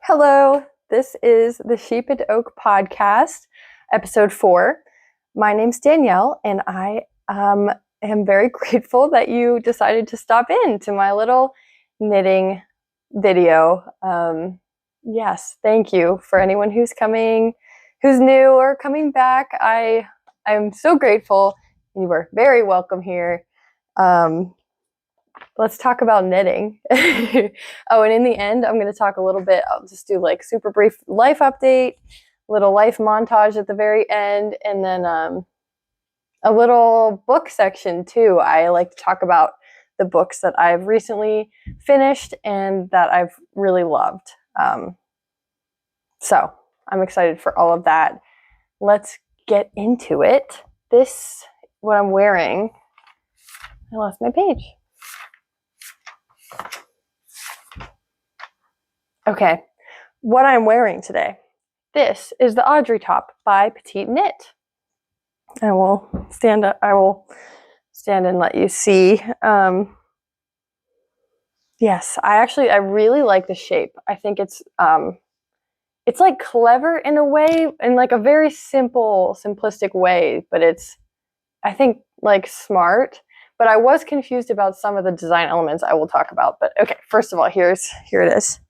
Hello, this is the Sheep and Oak podcast, episode 4. My name's Danielle, and I am very grateful that you decided to stop in to my little knitting video. Yes, thank you for anyone who's new or coming back. I'm so grateful. You were very welcome here. Let's talk about knitting. Oh, and in the end, I'm going to talk a little bit. I'll just do like super brief life update, little life montage at the very end, and then a little book section too. I like to talk about the books that I've recently finished and that I've really loved. So I'm excited for all of that. Let's get into it. What I'm wearing, I lost my page. Okay, what I'm wearing today. This is the Audrey top by PetiteKnit. I will stand and let you see. Yes, I really like the shape. I think it's like clever in a way, in like a very simplistic way, but it's, I think, like smart. But I was confused about some of the design elements I will talk about. But okay, first of all, here it is.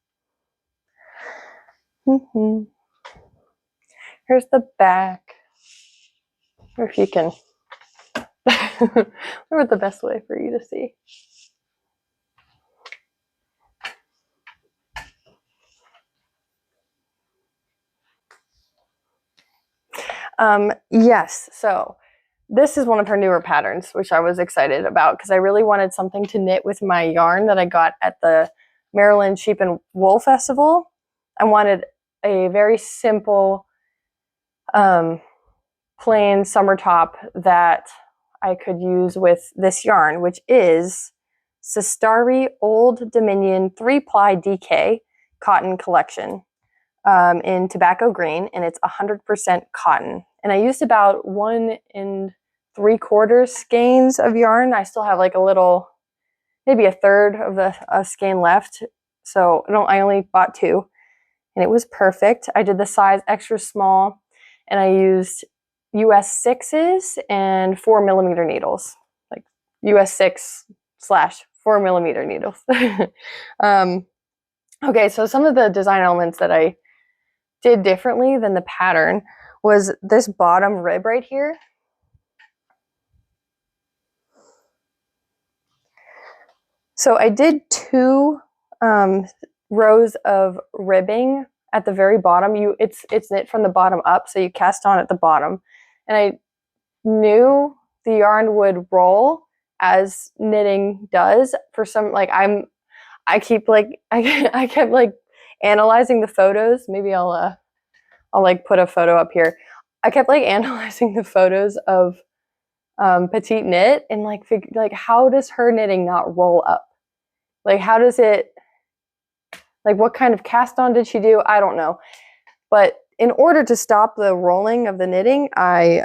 Here's the back. Or if you can, what the best way for you to see. Yes, so this is one of her newer patterns, which I was excited about because I really wanted something to knit with my yarn that I got at the Maryland Sheep and Wool Festival. I wanted a very simple, plain summer top that I could use with this yarn, which is Sistari Old Dominion 3-ply DK cotton collection in tobacco green, and it's 100% cotton. And I used about 1 3/4 skeins of yarn. I still have like a little, maybe a third of the skein left. So I only bought 2, and it was perfect. I did the size extra small, and I used US 6s and 4mm needles, like US 6/4mm needles. Okay, so some of the design elements that I did differently than the pattern was this bottom rib right here. So I did 2 rows of ribbing at the very bottom. It's knit from the bottom up, so you cast on at the bottom. And I knew the yarn would roll as knitting does. For some, like I kept like analyzing the photos. Maybe I'll like put a photo up here. I kept like analyzing the photos of PetiteKnit and like how does her knitting not roll up? Like how does it, like what kind of cast on did she do? I don't know. But in order to stop the rolling of the knitting, I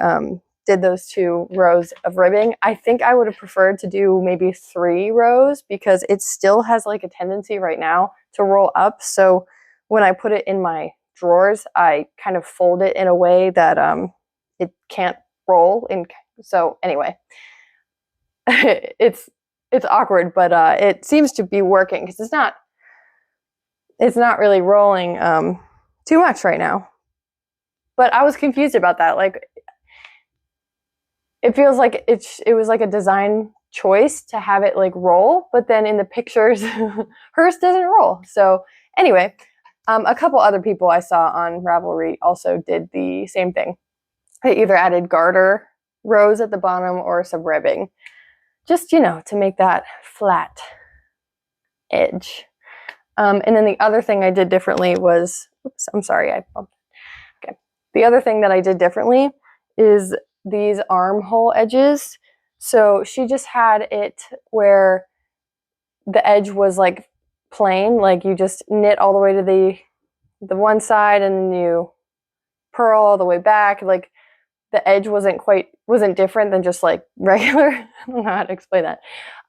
did those 2 rows of ribbing. I think I would have preferred to do maybe 3 rows because it still has like a tendency right now to roll up. So when I put it in my drawers, I kind of fold it in a way that it can't roll. So anyway, it's awkward, but it seems to be working because it's not really rolling too much right now. But I was confused about that. Like, it feels like it was like a design choice to have it like roll, but then in the pictures, hers doesn't roll. So anyway, a couple other people I saw on Ravelry also did the same thing. They either added garter rows at the bottom or some ribbing, just, to make that flat edge. And then the other thing I did differently was, oops, I'm sorry, I bumped. Okay. The other thing that I did differently is these armhole edges. So she just had it where the edge was like plain, like you just knit all the way to the one side and then you purl all the way back. Like the edge wasn't different than just like regular. I don't know how to explain that.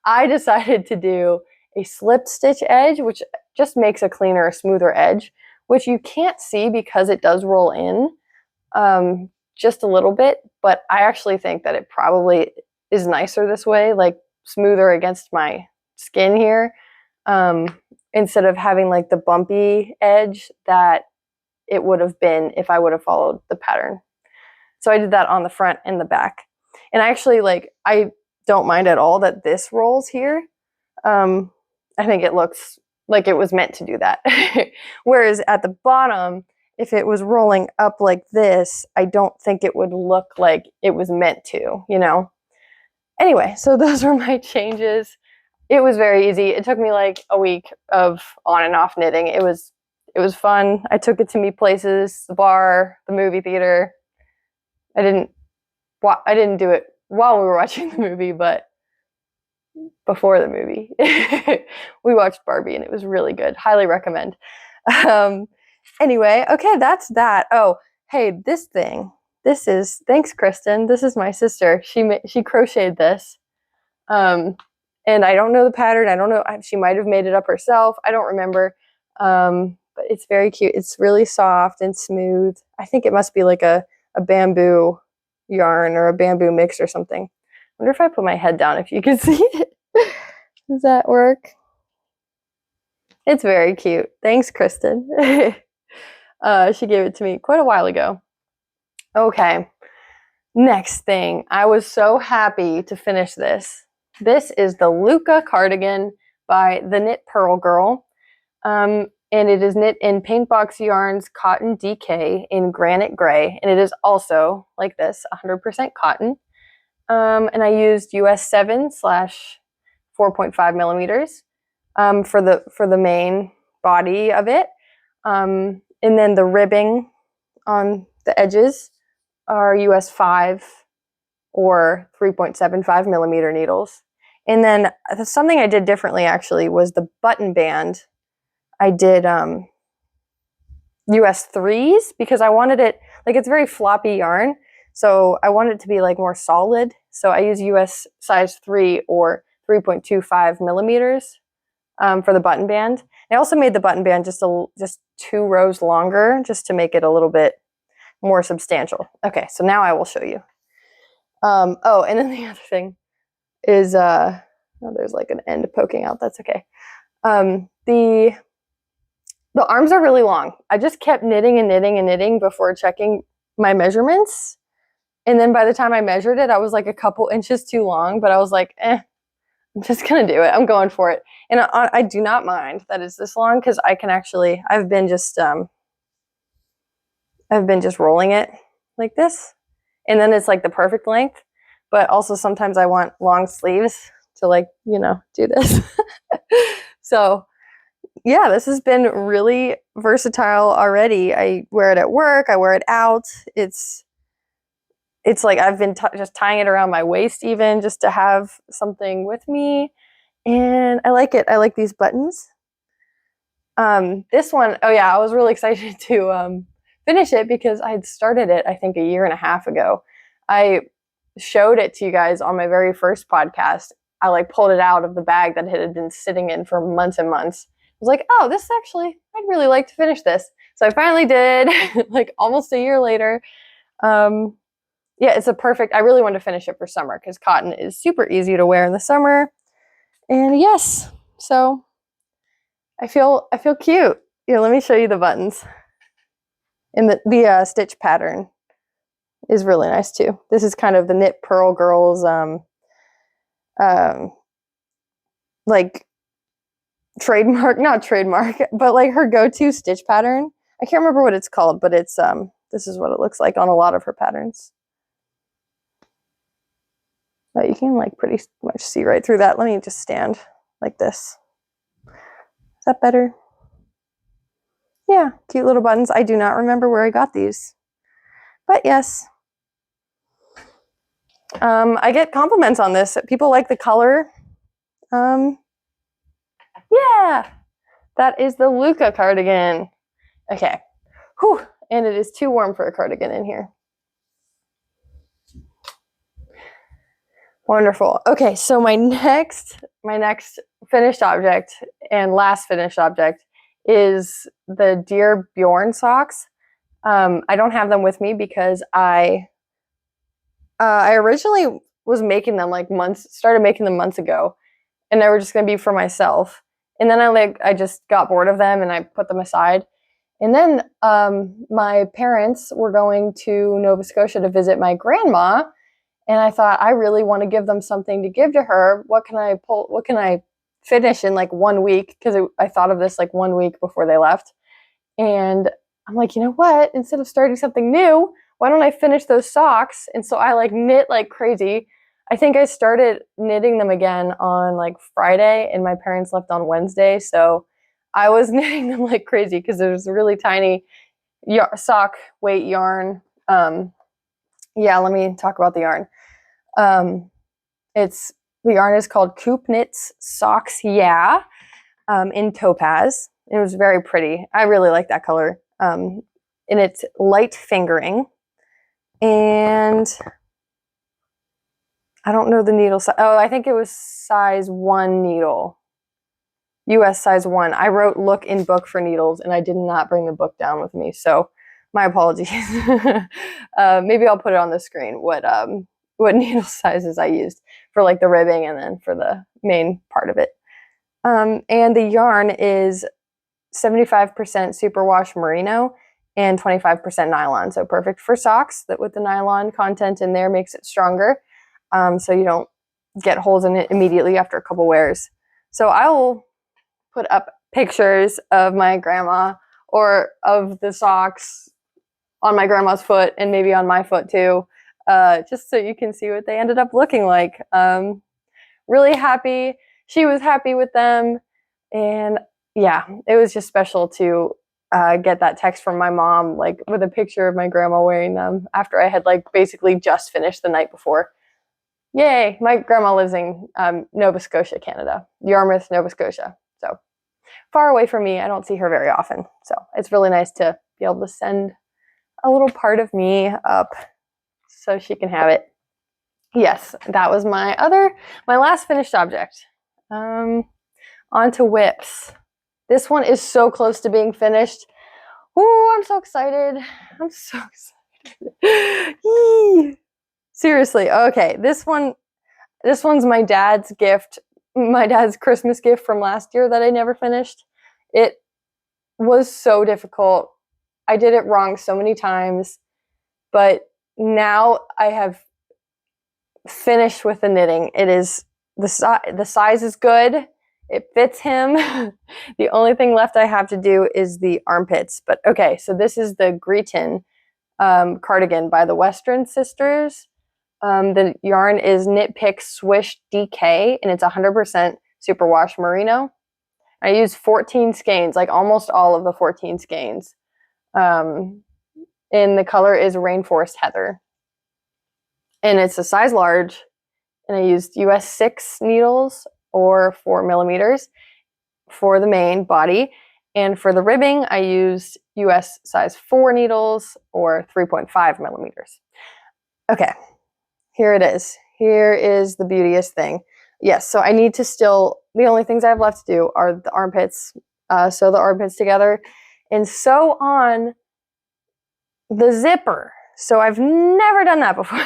I decided to do a slip stitch edge, which just makes a cleaner, smoother edge, which you can't see because it does roll in just a little bit, but I actually think that it probably is nicer this way, like smoother against my skin here, instead of having like the bumpy edge that it would have been if I would have followed the pattern. So I did that on the front and the back. And actually, like, I don't mind at all that this rolls here. I think it looks like it was meant to do that. Whereas at the bottom, if it was rolling up like this, I don't think it would look like it was meant to, you know? Anyway, so those were my changes. It was very easy. It took me like a week of on and off knitting. It was fun. I took it to meet places, the bar, the movie theater. I didn't do it while we were watching the movie, but before the movie. We watched Barbie and it was really good. Highly recommend. Anyway, okay, that's that. Oh, hey, this thing. This is, thanks, Kristen. This is my sister. She crocheted this. And I don't know the pattern. I don't know. She might have made it up herself. I don't remember. But it's very cute. It's really soft and smooth. I think it must be like a bamboo yarn or a bamboo mix or something. I wonder if I put my head down if you can see it. Does that work? It's very cute. Thanks, Kristen. She gave it to me quite a while ago. Okay, next thing. I was so happy to finish this. This is the Lucca cardigan by the Knit Purl Girl. And it is knit in Paintbox Yarns Cotton DK in Granite Gray. And it is also, like this, 100% cotton. And I used US 7/4.5 millimeters for the main body of it. And then the ribbing on the edges are US 5 or 3.75 millimeter needles. And then something I did differently actually was the button band. I did US 3s because I wanted it, like, it's very floppy yarn. So I wanted it to be like more solid. So I use US size 3 or 3.25 millimeters for the button band. I also made the button band just 2 rows longer just to make it a little bit more substantial. Okay, so now I will show you. Oh, and then the other thing is, oh, there's like an end poking out. That's okay. The arms are really long. I just kept knitting and knitting and knitting before checking my measurements. And then by the time I measured it, I was like a couple inches too long, but I was like, I'm just going to do it. I'm going for it. And I do not mind that it's this long because I can actually, I've been just rolling it like this. And then it's like the perfect length. But also sometimes I want long sleeves to, like, you know, do this. So yeah, this has been really versatile already. I wear it at work. I wear it out. It's like I've been just tying it around my waist even just to have something with me. And I like it. I like these buttons. This one, oh yeah, I was really excited to finish it because I had started it, I think, 1.5 years ago. I showed it to you guys on my very first podcast. I like pulled it out of the bag that it had been sitting in for months and months. I was like, oh, this actually, I'd really like to finish this. So I finally did, like almost 1 year later. Yeah, it's a perfect, I really want to finish it for summer because cotton is super easy to wear in the summer. And yes, so I feel cute. Here, let me show you the buttons. And the stitch pattern is really nice too. This is kind of the Knit Purl Girls, like not trademark, but like her go-to stitch pattern. I can't remember what it's called, but it's this is what it looks like on a lot of her patterns. But you can like pretty much see right through that. Let me just stand like this. Is that better? Yeah, cute little buttons. I do not remember where I got these, but yes. I get compliments on this. People like the color. Yeah, that is the Lucca cardigan. Okay. Whew. And it is too warm for a cardigan in here. Wonderful. Okay, so my next finished object and last finished object is the Dear Bjorn socks. I don't have them with me because I originally was making them like started making them months ago, and they were just gonna be for myself. And then I just got bored of them and I put them aside. And then my parents were going to Nova Scotia to visit my grandma, and I thought, I really want to give them something to give to her. What can I finish in like 1 week? Because I thought of this like 1 week before they left. And I'm like, you know what? Instead of starting something new, why don't I finish those socks? And so I like knit like crazy. I think I started knitting them again on like Friday, and my parents left on Wednesday. So I was knitting them like crazy because it was a really tiny sock weight yarn. Yeah, let me talk about the yarn. The yarn is called Coop Knits Socks, yeah, in topaz. It was very pretty. I really like that color. And it's light fingering. And I don't know the needle size. Oh, I think it was size 1 needle. US size 1. I wrote look in book for needles, and I did not bring the book down with me. So my apologies. Maybe I'll put it on the screen what needle sizes I used for like the ribbing and then for the main part of it. And the yarn is 75% superwash merino and 25% nylon. So perfect for socks. That with the nylon content in there makes it stronger. So you don't get holes in it immediately after a couple wears. So I will put up pictures of my grandma or of the socks on my grandma's foot and maybe on my foot too, just so you can see what they ended up looking like. Really happy. She was happy with them. And yeah, it was just special to get that text from my mom, like with a picture of my grandma wearing them after I had like basically just finished the night before. Yay. My grandma lives in Nova Scotia, Canada, Yarmouth, Nova Scotia. So far away from me. I don't see her very often. So it's really nice to be able to send a little part of me up so she can have it. Yes, that was my last finished object. On to whips. This one is so close to being finished. Ooh, I'm so excited. I'm so excited. Seriously. Okay, this one's my dad's gift, my dad's Christmas gift from last year that I never finished. It was so difficult. I did it wrong so many times, but now I have finished with the knitting. It is the size is good. It fits him. The only thing left I have to do is the armpits. But okay, so this is the Gryten cardigan by the Weststrand sisters. The yarn is Knit Pick Swish DK, and it's 100% superwash merino. I used 14 skeins, like almost all of the 14 skeins. And the color is Rainforest Heather. And it's a size large, and I used US 6 needles or 4 millimeters for the main body. And for the ribbing, I used US size 4 needles or 3.5 millimeters. Okay, here it is. Here is the beauteous thing. Yes, so I need to the only things I have left to do are the armpits, sew the armpits together, and sew on the zipper. So I've never done that before.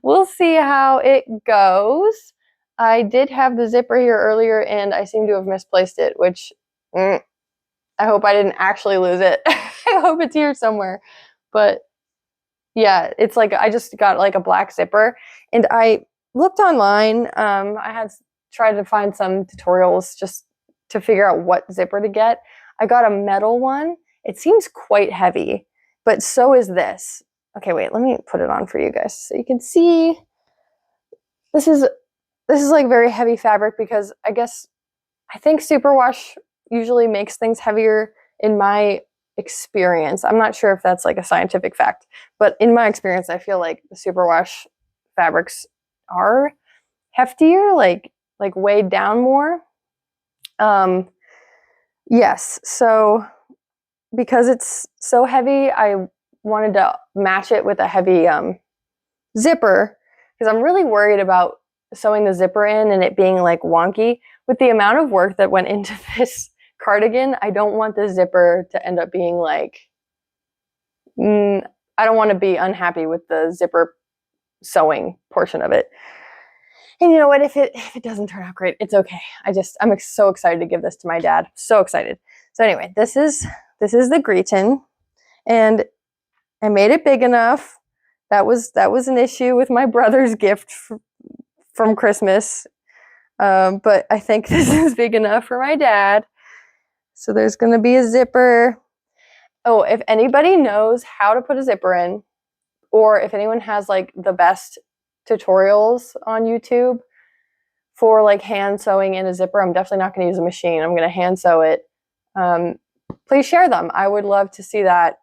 We'll see how it goes. I did have the zipper here earlier, and I seem to have misplaced it, which I hope I didn't actually lose it. I hope it's here somewhere. But yeah, it's like I just got like a black zipper, and I looked online. I had tried to find some tutorials just to figure out what zipper to get. I got a metal one. It seems quite heavy, but so is this. Okay, wait, let me put it on for you guys so you can see. This is like very heavy fabric because I think superwash usually makes things heavier in my experience. I'm not sure if that's like a scientific fact, but in my experience, I feel like the superwash fabrics are heftier, like weighed down more. Yes, so because it's so heavy, I wanted to match it with a heavy zipper because I'm really worried about sewing the zipper in and it being like wonky. With the amount of work that went into this cardigan, I don't want the zipper to end up being like, I don't want to be unhappy with the zipper sewing portion of it. And you know what, if it doesn't turn out great, it's okay. I'm so excited to give this to my dad. So excited. So anyway, this is the Gryten, and I made it big enough. That was an issue with my brother's gift from Christmas. But I think this is big enough for my dad. So there's going to be a zipper. Oh, if anybody knows how to put a zipper in, or if anyone has like the best tutorials on YouTube for like hand sewing in a zipper, I'm definitely not going to use a machine. I'm going to hand sew it. Please share them. I would love to see that.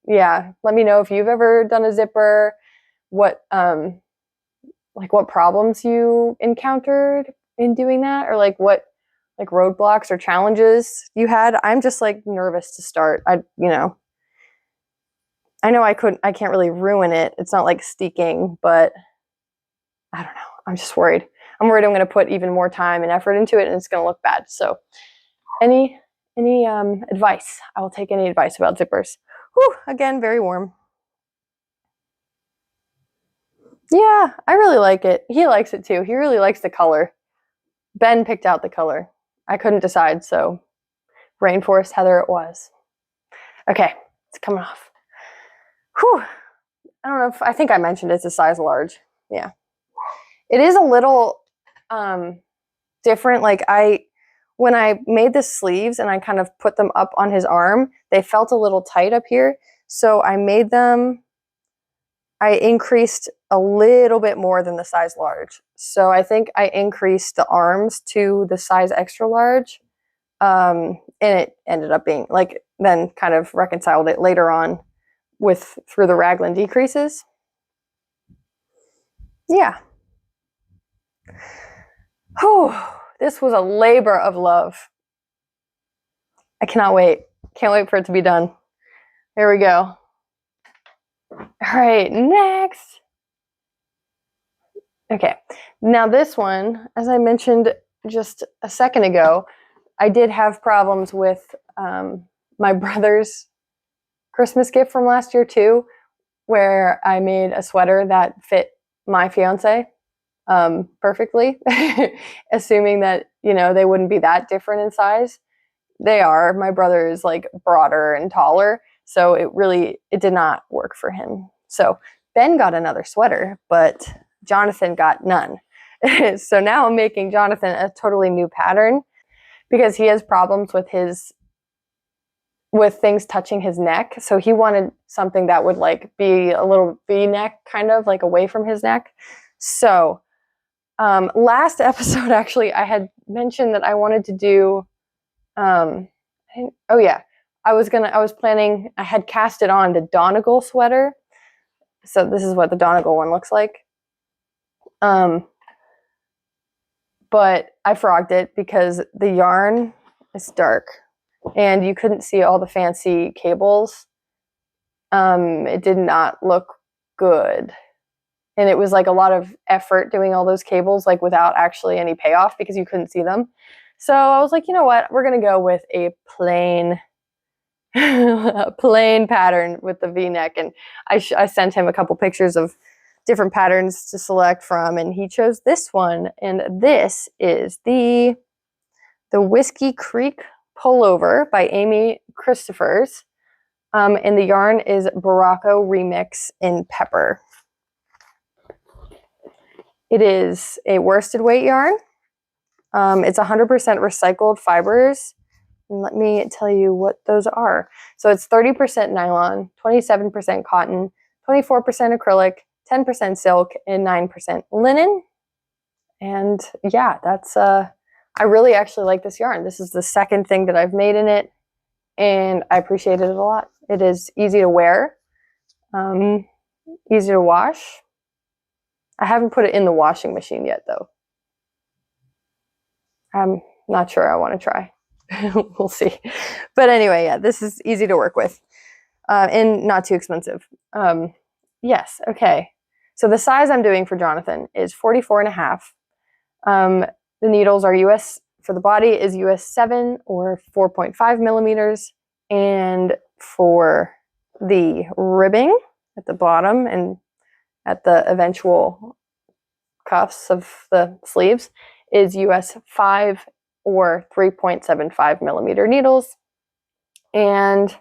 Yeah, let me know if you've ever done a zipper, what problems you encountered in doing that, or like what like roadblocks or challenges you had. I'm just like nervous to start. I know I can't really ruin it. It's not like steeking, but I don't know. I'm just worried. I'm worried I'm going to put even more time and effort into it and it's going to look bad. So any advice? I will take any advice about zippers. Whew, again, very warm. Yeah, I really like it. He likes it too. He really likes the color. Ben picked out the color. I couldn't decide, so Rainforest Heather it was. Okay, it's coming off. Whew. I don't know I think I mentioned it's a size large. Yeah. It is a little different. Like when I made the sleeves and I kind of put them up on his arm, they felt a little tight up here. So I increased a little bit more than the size large. So I think I increased the arms to the size extra large. And it ended up being like, then kind of reconciled it later on through the raglan decreases. Yeah. Whew, this was a labor of love. I cannot wait. Can't wait for it to be done. Here we go. All right, next. Okay, now this one, as I mentioned just a second ago, I did have problems with my brother's Christmas gift from last year too, where I made a sweater that fit my fiance perfectly, assuming that, they wouldn't be that different in size. They are. My brother is like broader and taller, so it did not work for him. So Ben got another sweater, but Jonathan got none. So now I'm making Jonathan a totally new pattern because he has problems with things touching his neck. So he wanted something that would like be a little V-neck, kind of like away from his neck. So last episode, actually, I had mentioned that I wanted to do, I had cast it on the Donegal sweater. So this is what the Donegal one looks like. But I frogged it because the yarn is dark and you couldn't see all the fancy cables. It did not look good. And it was like a lot of effort doing all those cables, like without actually any payoff because you couldn't see them. So I was like, you know what? We're going to go with a plain pattern with the V-neck. And I sent him a couple pictures of different patterns to select from, and he chose this one. And this is the Whiskey Creek Pullover by Amy Christoffers. And the yarn is Barocco Remix in Pepper. It is a worsted weight yarn. It's 100% recycled fibers. And let me tell you what those are. So it's 30% nylon, 27% cotton, 24% acrylic, 10% silk, and 9% linen. And yeah, that's I really actually like this yarn. This is the second thing that I've made in it, and I appreciate it a lot. It is easy to wear, easy to wash. I haven't put it in the washing machine yet, though. I'm not sure I want to try. We'll see. But anyway, yeah, this is easy to work with and not too expensive. Yes, okay. So the size I'm doing for Jonathan is 44.5. The needles are US for the body is US 7 or 4.5 millimeters. And for the ribbing at the bottom and at the eventual cuffs of the sleeves is US 5 or 3.75 millimeter needles. And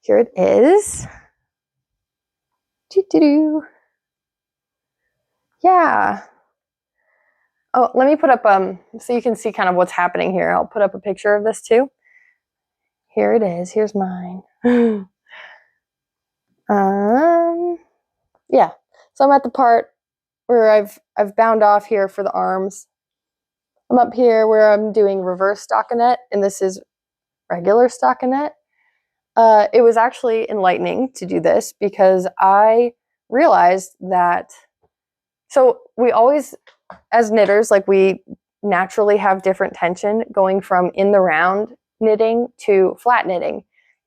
here it is. Doo-doo-doo. Yeah. Oh, let me put up, so you can see kind of what's happening here. I'll put up a picture of this too. Here it is. Here's mine. Yeah. So I'm at the part where I've bound off here for the arms. I'm up here where I'm doing reverse stockinette, and this is regular stockinette. It was actually enlightening to do this because I realized that, so we always, as knitters, like we naturally have different tension going from in the round knitting to flat knitting.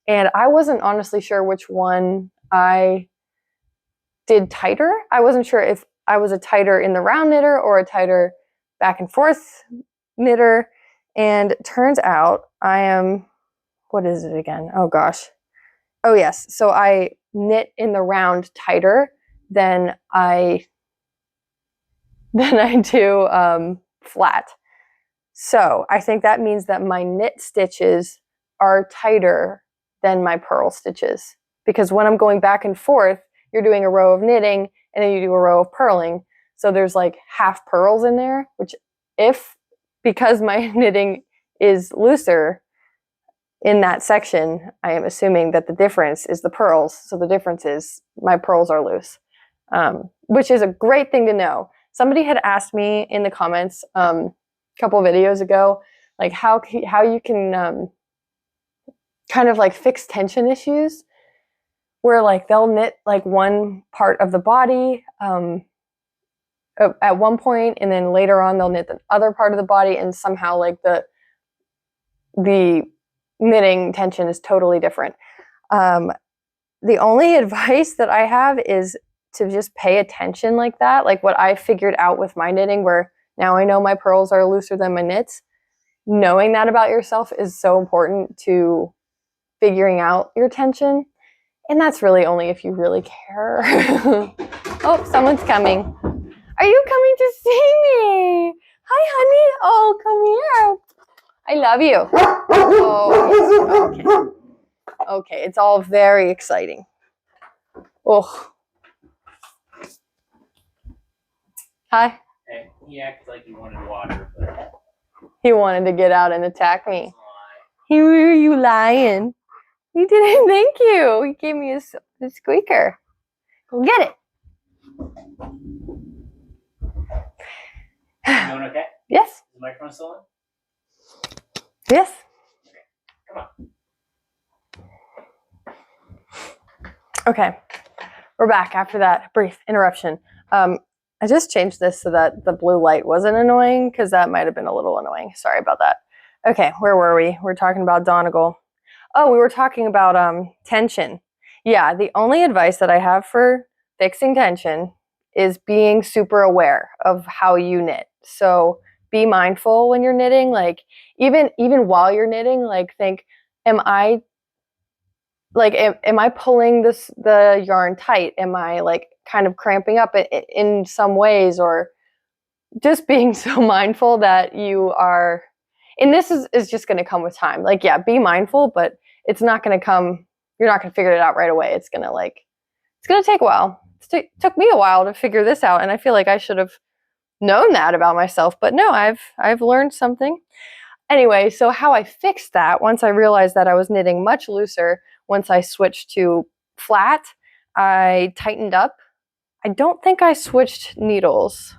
And I wasn't honestly sure which one I did tighter. I wasn't sure if I was a tighter in the round knitter or a tighter back and forth knitter. And turns out I am, what is it again? Oh gosh. Oh yes. So I knit in the round tighter than I do flat. So I think that means that my knit stitches are tighter than my purl stitches, because when I'm going back and forth, you're doing a row of knitting and then you do a row of purling. So there's like half purls in there, which because my knitting is looser in that section, I am assuming that the difference is the purls. So the difference is my purls are loose, which is a great thing to know. Somebody had asked me in the comments a couple of videos ago, like how you can kind of like fix tension issues, where like they'll knit like one part of the body at one point, and then later on they'll knit the other part of the body, and somehow like the knitting tension is totally different. The only advice that I have is to just pay attention like that. Like what I figured out with my knitting, where now I know my purls are looser than my knits. Knowing that about yourself is so important to figuring out your tension. And that's really only if you really care. Oh, someone's coming. Are you coming to see me? Hi, honey. Oh, come here. I love you. Oh, okay. Okay, it's all very exciting. Oh. Hi. Hey, he acted like he wanted water, but he wanted to get out and attack me. Were you lying? He didn't. Thank you. He gave me a squeaker. Go get it. You doing okay? Yes. Is the microphone still on? Yes. Okay. Come on. Okay. We're back after that brief interruption. I just changed this so that the blue light wasn't annoying, because that might have been a little annoying. Sorry about that. Okay, where were we? We're talking about Donegal. Oh, we were talking about tension. Yeah, the only advice that I have for fixing tension is being super aware of how you knit. So be mindful when you're knitting. Like even while you're knitting, like think, am I pulling the yarn tight? Am I like kind of cramping up in some ways, or just being so mindful that you are, and this is just going to come with time. Like, yeah, be mindful, but it's not going to come, you're not going to figure it out right away. It's going to take a while. It took me a while to figure this out, and I feel like I should have known that about myself, but no, I've learned something. Anyway, so how I fixed that, once I realized that I was knitting much looser, once I switched to flat, I tightened up. I don't think I switched needles.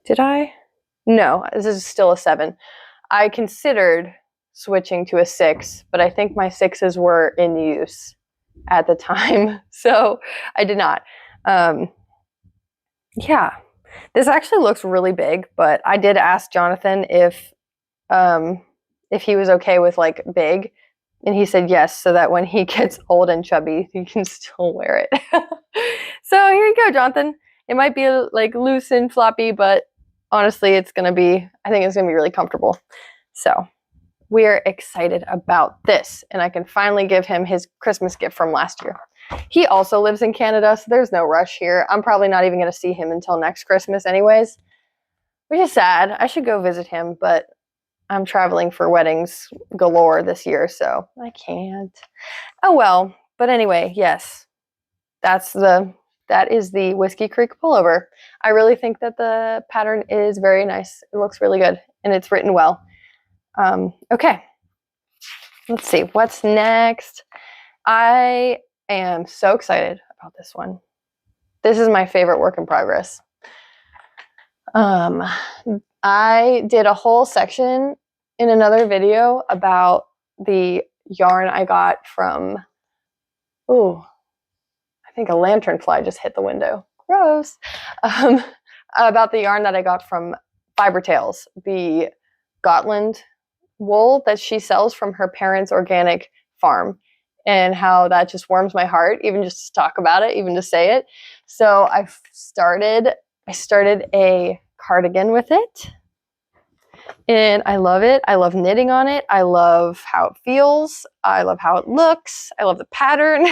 Did I? No, this is still a 7. I considered switching to a 6, but I think my 6s were in use at the time, so I did not. Yeah, this actually looks really big, but I did ask Jonathan if he was okay with like big, and he said yes, so that when he gets old and chubby, he can still wear it. So here you go, Jonathan. It might be like loose and floppy, but honestly, I think it's going to be really comfortable. So we're excited about this, and I can finally give him his Christmas gift from last year. He also lives in Canada, so there's no rush here. I'm probably not even going to see him until next Christmas anyways, which is sad. I should go visit him, but I'm traveling for weddings galore this year, so I can't. Oh well. But anyway, yes, that is the Whiskey Creek pullover. I really think that the pattern is very nice. It looks really good, and it's written well. Okay, let's see what's next. I am so excited about this one. This is my favorite work in progress. I did a whole section in another video about the yarn I got from, I think a lanternfly just hit the window. Gross. About the yarn that I got from Fibre Tales, the Gotland wool that she sells from her parents' organic farm, and how that just warms my heart, even just to talk about it, even to say it. So I started a cardigan with it, and I love it. I love knitting on it. I love how it feels. I love how it looks. I love the pattern.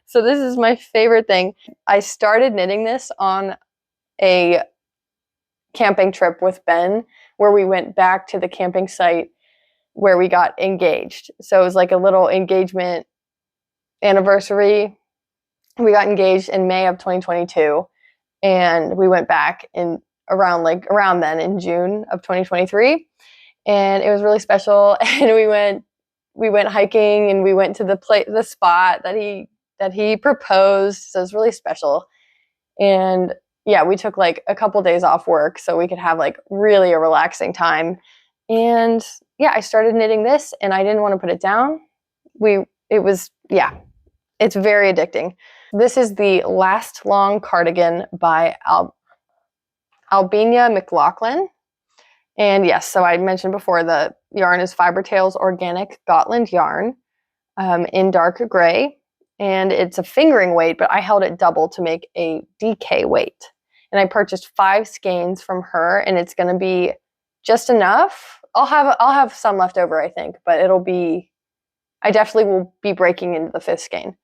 So this is my favorite thing. I started knitting this on a camping trip with Ben, where we went back to the camping site where we got engaged. So it was like a little engagement anniversary. We got engaged in May of 2022, and we went back in around then in June of 2023, and it was really special. And we went hiking, and we went to the spot that he proposed. So it was really special. And yeah, we took like a couple days off work so we could have like really a relaxing time. And yeah, I started knitting this, and I didn't want to put it down. It's very addicting. This is the Lastlong cardigan by Ailbiona McLochlainn. And yes, so I mentioned before, the yarn is Fibre Tales organic Gotland yarn in dark gray. And it's a fingering weight, but I held it double to make a DK weight. And I purchased 5 skeins from her, and it's going to be just enough. I'll have some left over, I think, but I definitely will be breaking into the 5th skein.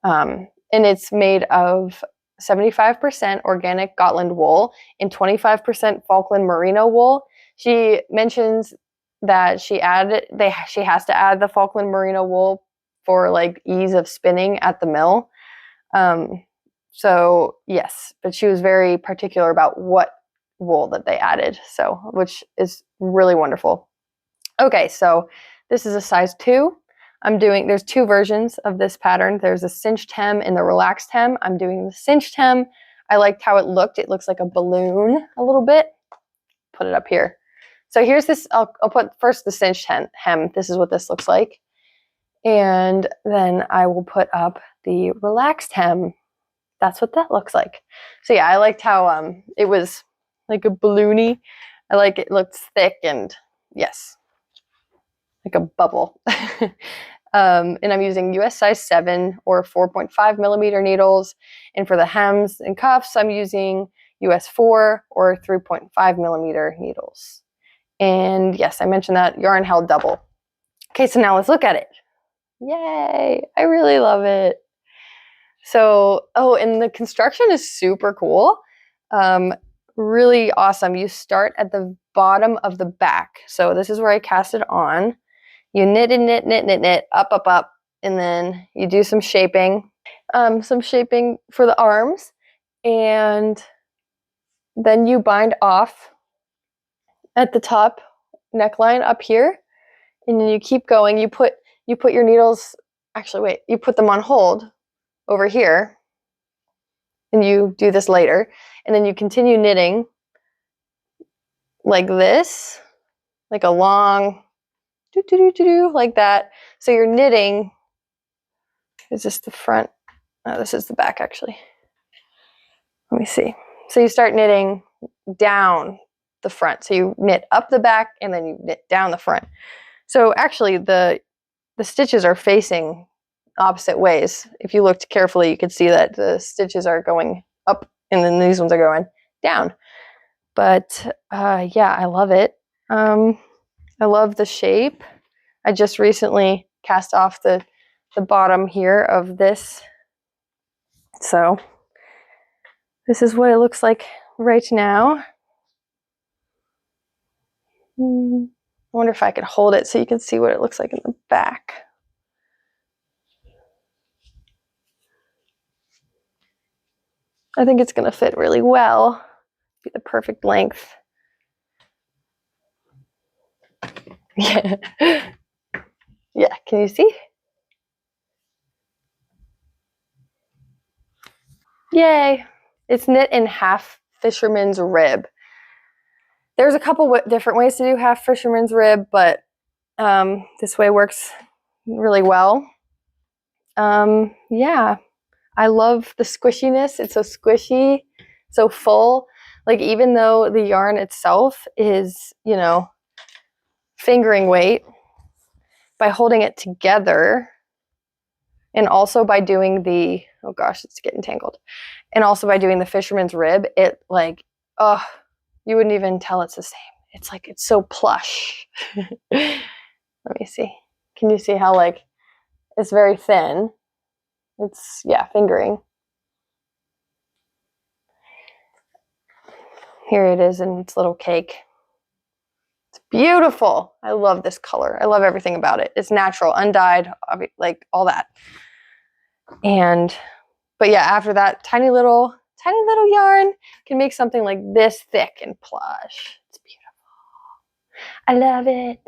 And it's made of 75% organic Gotland wool and 25% Falkland merino wool. She mentions that she has to add the Falkland merino wool for like ease of spinning at the mill. So yes, but she was very particular about what wool that they added, so which is really wonderful. Okay, so this is a size 2. There's 2 versions of this pattern. There's a cinched hem and the relaxed hem. I'm doing the cinched hem. I liked how it looked. It looks like a balloon a little bit. Put it up here. So here's this, I'll put first the cinched hem. This is what this looks like. And then I will put up the relaxed hem. That's what that looks like. So yeah, I liked how it was like a balloony. I like it looked thick and yes, like a bubble. And I'm using US size 7 or 4.5 millimeter needles. And for the hems and cuffs, I'm using US 4 or 3.5 millimeter needles. And yes, I mentioned that yarn held double. Okay, so now let's look at it. Yay, I really love it. So, and the construction is super cool. Really awesome. You start at the bottom of the back. So this is where I cast it on. You knit and knit, knit, knit, knit, up, up, up, and then you do some shaping for the arms, and then you bind off at the top neckline up here, and then you keep going. You put your needles, you put them on hold over here, and you do this later, and then you continue knitting like this, like a long like that. So you're knitting. Is this the front? No, this is the back actually. Let me see. So you start knitting down the front. So you knit up the back and then you knit down the front. So actually the stitches are facing opposite ways. If you looked carefully, you could see that the stitches are going up and then these ones are going down. But yeah, I love it. I love the shape. I just recently cast off the bottom here of this. So this is what it looks like right now. I wonder if I could hold it so you can see what it looks like in the back. I think it's going to fit really well. Be the perfect length. Yeah. Yeah, can you see? Yay. It's knit in half fisherman's rib. There's a couple different ways to do half fisherman's rib, but this way works really well. Yeah, I love the squishiness. It's so squishy, so full. Like, even though the yarn itself is, you know, fingering weight, by holding it together, and also by doing the, oh gosh, it's getting tangled, and also by doing the fisherman's rib, it like, oh, you wouldn't even tell it's the same. It's like, it's so plush. Let me see. Can you see how, like, it's very thin? It's, yeah, fingering. Here it is in its little cake. It's beautiful. I love this color. I love everything about it. It's natural, undyed, like all that. And, but yeah, after that, tiny little yarn can make something like this thick and plush. It's beautiful. I love it.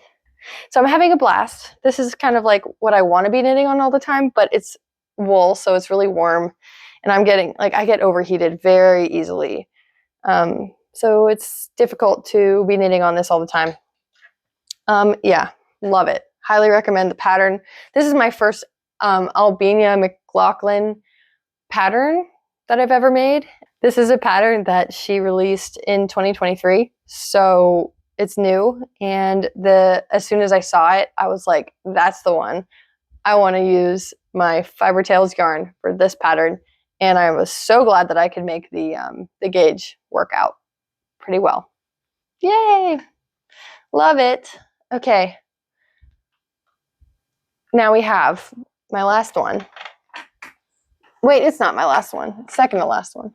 So I'm having a blast. This is kind of like what I want to be knitting on all the time, but it's wool, so it's really warm. And I'm getting, like, I get overheated very easily. So it's difficult to be knitting on this all the time. Yeah, love it. Highly recommend the pattern. This is my first Ailbiona McLochlainn pattern that I've ever made. This is a pattern that she released in 2023, so it's new. And as soon as I saw it, I was like, that's the one. I want to use my Fibre Tales yarn for this pattern. And I was so glad that I could make the gauge work out pretty well. Yay! Love it. Okay. Now we have my last one. Wait, it's not my last one. Second to last one.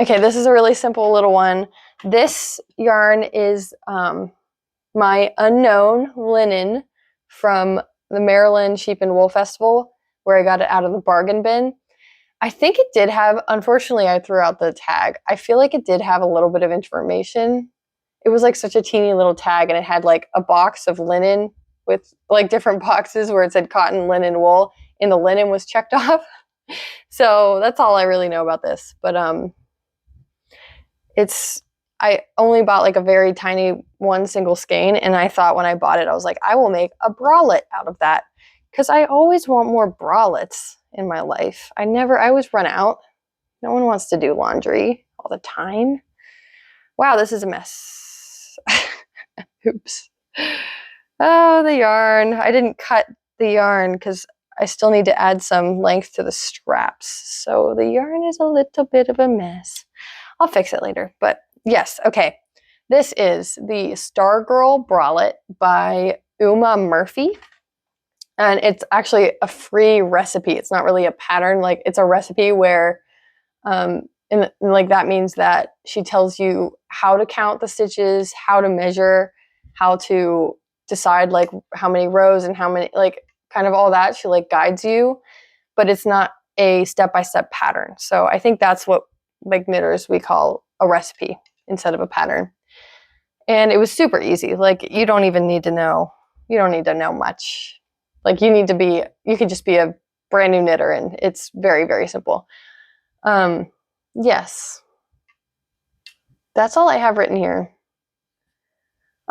Okay, this is a really simple little one. This yarn is my unknown linen from the Maryland Sheep and Wool Festival, where I got it out of the bargain bin. I think it did have, unfortunately, I threw out the tag. I feel like it did have a little bit of information. It was like such a teeny little tag, and it had like a box of linen with like different boxes where it said cotton, linen, wool, and the linen was checked off. So that's all I really know about this. But I only bought like a very tiny one single skein, and I thought when I bought it, I was like, I will make a bralette out of that, because I always want more bralettes in my life. I always run out. No one wants to do laundry all the time. Wow, this is a mess. Oops. Oh, the yarn. I didn't cut the yarn because I still need to add some length to the straps. So the yarn is a little bit of a mess. I'll fix it later. But yes, okay. This is the Stargirl Bralette by Uma Murphy. And it's actually a free recipe. It's not really a pattern. Like, it's a recipe where, and like that means that she tells you how to count the stitches, how to measure, how to decide like how many rows and how many, like kind of all that. She like guides you, but it's not a step-by-step pattern. So I think that's what like knitters we call a recipe instead of a pattern. And it was super easy. Like, you don't need to know much. Like, you could just be a brand new knitter, and it's very, very simple. Yes. That's all I have written here.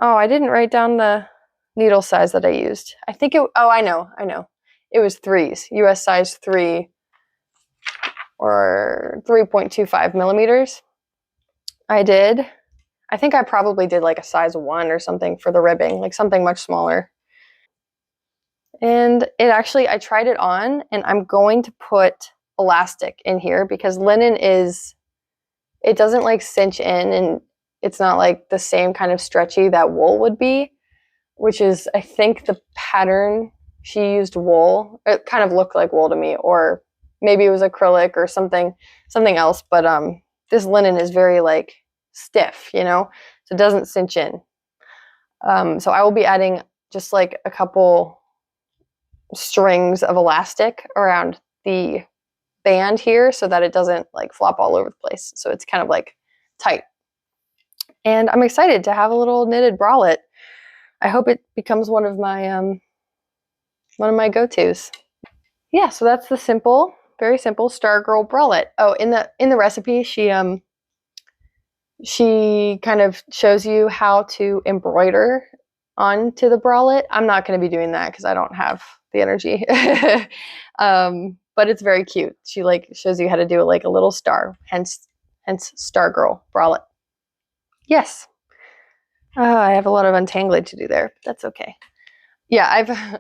Oh, I didn't write down the needle size that I used. I think I know. It was 3s, US size 3 or 3.25 millimeters. I think I probably did like a size 1 or something for the ribbing, like something much smaller. And I tried it on, and I'm going to put elastic in here because linen is it doesn't like cinch in, and it's not like the same kind of stretchy that wool would be, which is, I think the pattern she used wool. It kind of looked like wool to me, or maybe it was acrylic or something else. But this linen is very like stiff, you know, so it doesn't cinch in. So I will be adding just like a couple strings of elastic around the band here so that it doesn't like flop all over the place. So it's kind of like tight. And I'm excited to have a little knitted bralette. I hope it becomes one of my go-tos. Yeah, so that's the simple, very simple Stargirl bralette. Oh, in the recipe, she kind of shows you how to embroider onto the bralette. I'm not going to be doing that because I don't have the energy. But it's very cute. She like shows you how to do like a little star, hence Stargirl bralette. Yes. I have a lot of untangling to do there, but that's okay. Yeah,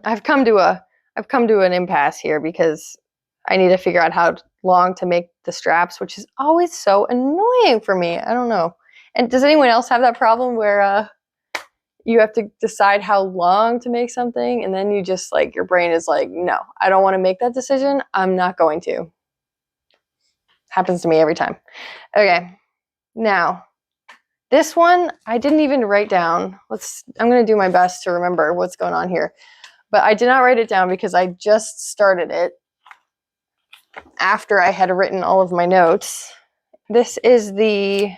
I've come to an impasse here because I need to figure out how long to make the straps, which is always so annoying for me. I don't know. And does anyone else have that problem where you have to decide how long to make something, and then you just like, your brain is like, no, I don't want to make that decision. I'm not going to. Happens to me every time. Okay, now this one I didn't even write down. I'm going to do my best to remember what's going on here, but I did not write it down because I just started it after I had written all of my notes. This is the,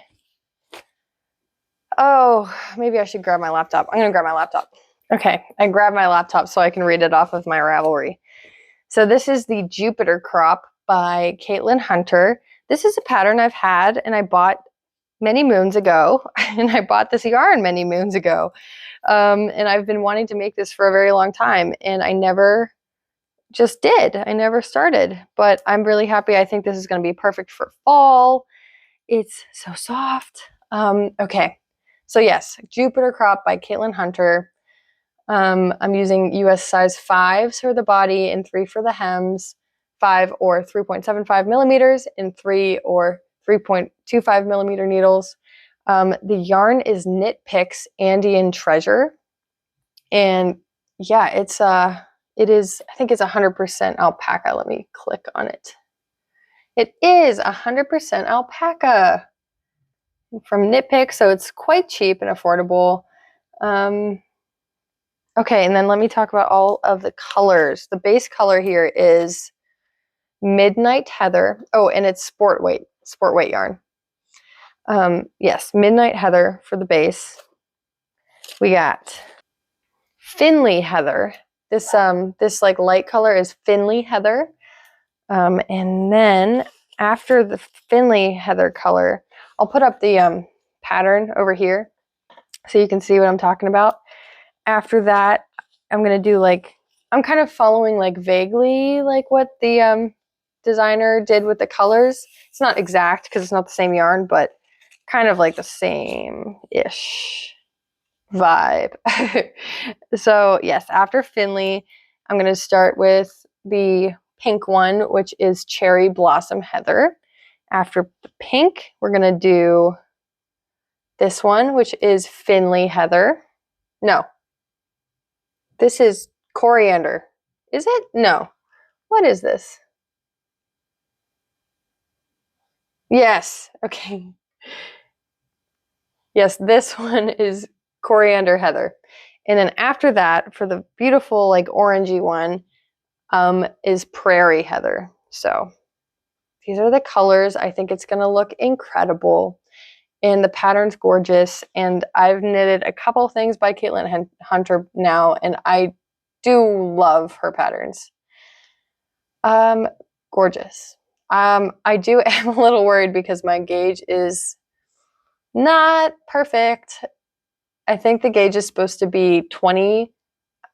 oh, maybe I should grab my laptop. I'm going to grab my laptop. Okay, I grabbed my laptop so I can read it off of my Ravelry. So this is the Jupiter Crop by Caitlin Hunter. This is a pattern I've had and I bought many moons ago, and I bought this yarn many moons ago. And I've been wanting to make this for a very long time, and I never just did. I never started, but I'm really happy. I think this is going to be perfect for fall. It's so soft. Okay, so yes, Jupiter Crop by Caitlin Hunter. I'm using US size 5s for the body and 3 for the hems, 5 or 3.75 millimeters, and 3 or 3.25 millimeter needles. The yarn is Knit Picks Andean Treasure, and yeah, it is, I think it's 100% alpaca. Let me click on it. It is 100% alpaca from Knit Picks, so it's quite cheap and affordable. Okay, and then let me talk about all of the colors. The base color here is Midnight Heather. Oh, and it's sport weight yarn. Yes, Midnight Heather for the base. We got Finley Heather. This like light color is Finley Heather. And then after the Finley Heather color, I'll put up the pattern over here so you can see what I'm talking about. After that, I'm gonna do like, I'm kind of following like vaguely like what the designer did with the colors. It's not exact because it's not the same yarn, but kind of like the same-ish vibe. So yes, after Finley, I'm going to start with the pink one, which is Cherry Blossom Heather. After the pink, we're going to do this one, which is Finley Heather. No, this is Coriander. Is it? No. What is this? Yes. Okay. Yes, this one is Coriander Heather. And then after that, for the beautiful like orangey one, is Prairie Heather. So these are the colors. I think it's going to look incredible. And the pattern's gorgeous. And I've knitted a couple things by Caitlin Hunter now, and I do love her patterns. Gorgeous. I am a little worried because my gauge is not perfect. I think the gauge is supposed to be 20.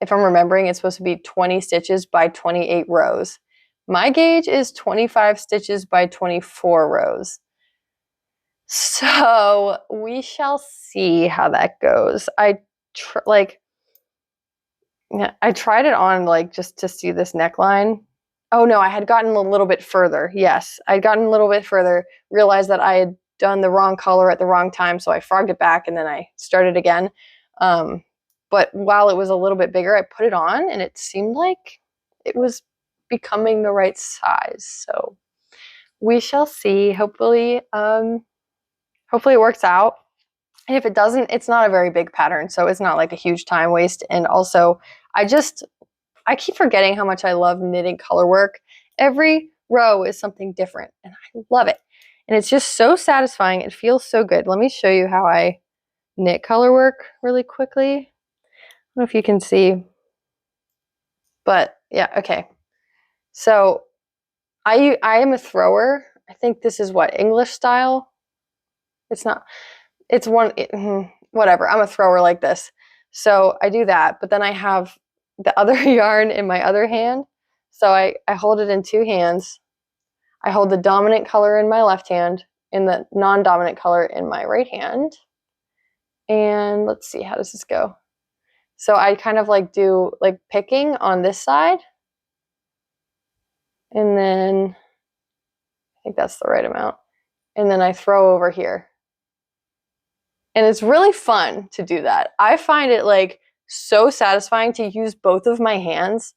If I'm remembering, it's supposed to be 20 stitches by 28 rows. My gauge is 25 stitches by 24 rows. So we shall see how that goes. I tried it on like just to see this neckline. Oh no, I had gotten a little bit further. Yes, I'd gotten a little bit further, realized that I had done the wrong color at the wrong time, so I frogged it back and then I started again. But while it was a little bit bigger, I put it on and it seemed like it was becoming the right size. So we shall see. Hopefully it works out. And if it doesn't, it's not a very big pattern, so it's not like a huge time waste. And also, I keep forgetting how much I love knitting color work. Every row is something different, and I love it. And it's just so satisfying. It feels so good. Let me show you how I knit color work really quickly. I don't know if you can see, but yeah, okay. So I am a thrower. I think this is what, English style? It's not. It's whatever. I'm a thrower like this. So I do that, but then I have the other yarn in my other hand. So I hold it in two hands. I hold the dominant color in my left hand and the non-dominant color in my right hand. And let's see, how does this go? So I kind of like do like picking on this side. And then I think that's the right amount. And then I throw over here. And it's really fun to do that. I find it like so satisfying to use both of my hands.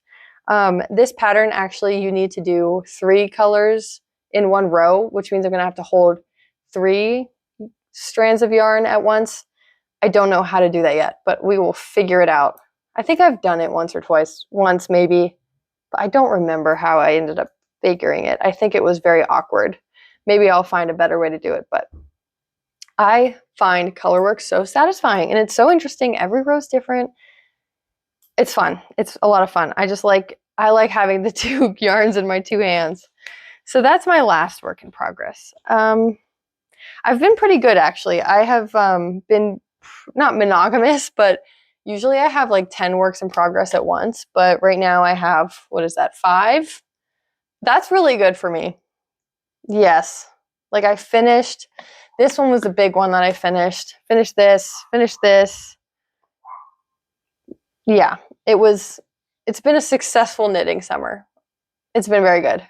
This pattern, actually, you need to do 3 colors in one row, which means I'm going to have to hold 3 strands of yarn at once. I don't know how to do that yet, but we will figure it out. I think I've done it once or twice, once maybe, but I don't remember how I ended up figuring it. I think it was very awkward. Maybe I'll find a better way to do it, but I find color work so satisfying, and it's so interesting. Every row is different. It's fun. It's a lot of fun. I like having the 2 yarns in my 2 hands. So that's my last work in progress. I've been pretty good, actually. I have been not monogamous, but usually I have like 10 works in progress at once. But right now I have, what is that, 5? That's really good for me. Yes. Like I finished, this one was a big one that I finished. Finished this. Yeah, it's been a successful knitting summer. It's been very good.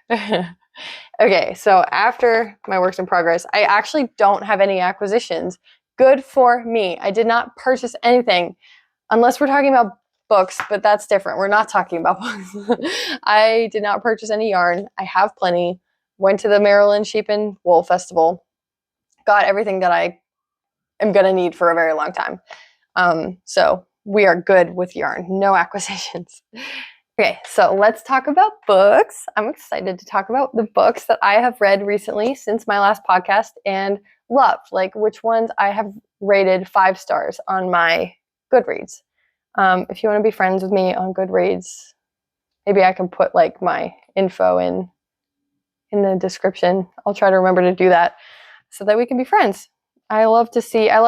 Okay, so after my works in progress, I actually don't have any acquisitions. Good for me. I did not purchase anything, unless we're talking about books, but that's different. We're not talking about books. I did not purchase any yarn. I have plenty. Went to the Maryland Sheep and Wool Festival. Got everything that I am going to need for a very long time. So we are good with yarn. No acquisitions. Okay, so let's talk about books. I'm excited to talk about the books that I have read recently since my last podcast and loved, like which ones I have rated 5 stars on my Goodreads. If you want to be friends with me on Goodreads, maybe I can put like my info in the description. I'll try to remember to do that so that we can be friends. I love to see, I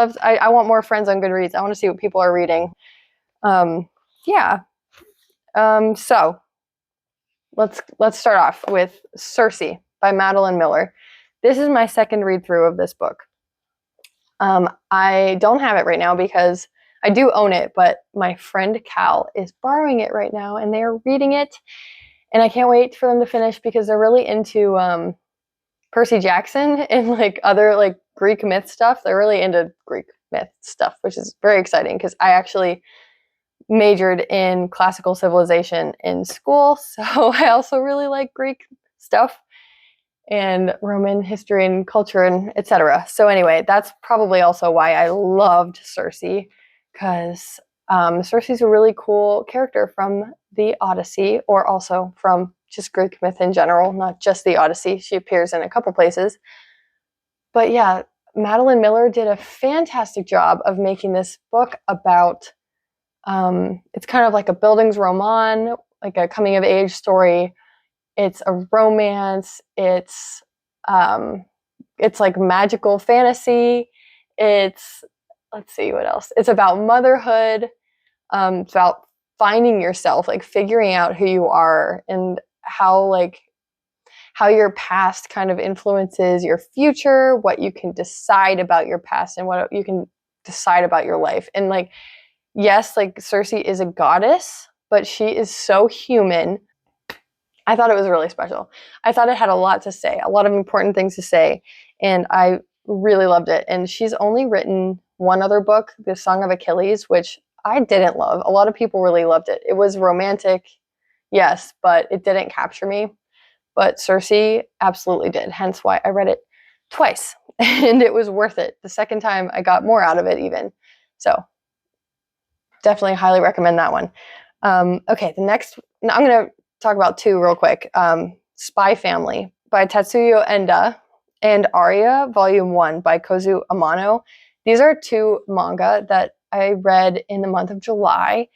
want more friends on Goodreads. I want to see what people are reading. Yeah. So let's start off with Circe by Madeline Miller. This is my second read through of this book. I don't have it right now because I do own it, but my friend Cal is borrowing it right now and they are reading it. And I can't wait for them to finish because they're really into Percy Jackson and like other like Greek myth stuff. They're really into Greek myth stuff, which is very exciting because I actually majored in classical civilization in school. So I also really like Greek stuff and Roman history and culture and etc. So anyway, that's probably also why I loved Circe, because Circe is a really cool character from the Odyssey, or also from just Greek myth in general, not just the Odyssey. She appears in a couple places. But yeah, Madeline Miller did a fantastic job of making this book about, it's kind of like a Bildungsroman, like a coming of age story. It's a romance. It's like magical fantasy. It's, let's see what else. It's about motherhood. It's about finding yourself, like figuring out who you are and how your past kind of influences your future, what you can decide about your past and what you can decide about your life. And like, yes, like Circe is a goddess, but she is so human. I thought it was really special. I thought it had a lot to say, a lot of important things to say. And I really loved it. And she's only written one other book, The Song of Achilles, which I didn't love. A lot of people really loved it. It was romantic, yes, but it didn't capture me. But Circe absolutely did, hence why I read it twice. And it was worth it. The second time, I got more out of it even. So definitely highly recommend that one. Okay, the next, I'm going to talk about two real quick. Spy Family by Tatsuya Endo and Aria, Volume 1 by Kozue Amano. These are two manga that I read in the month of July.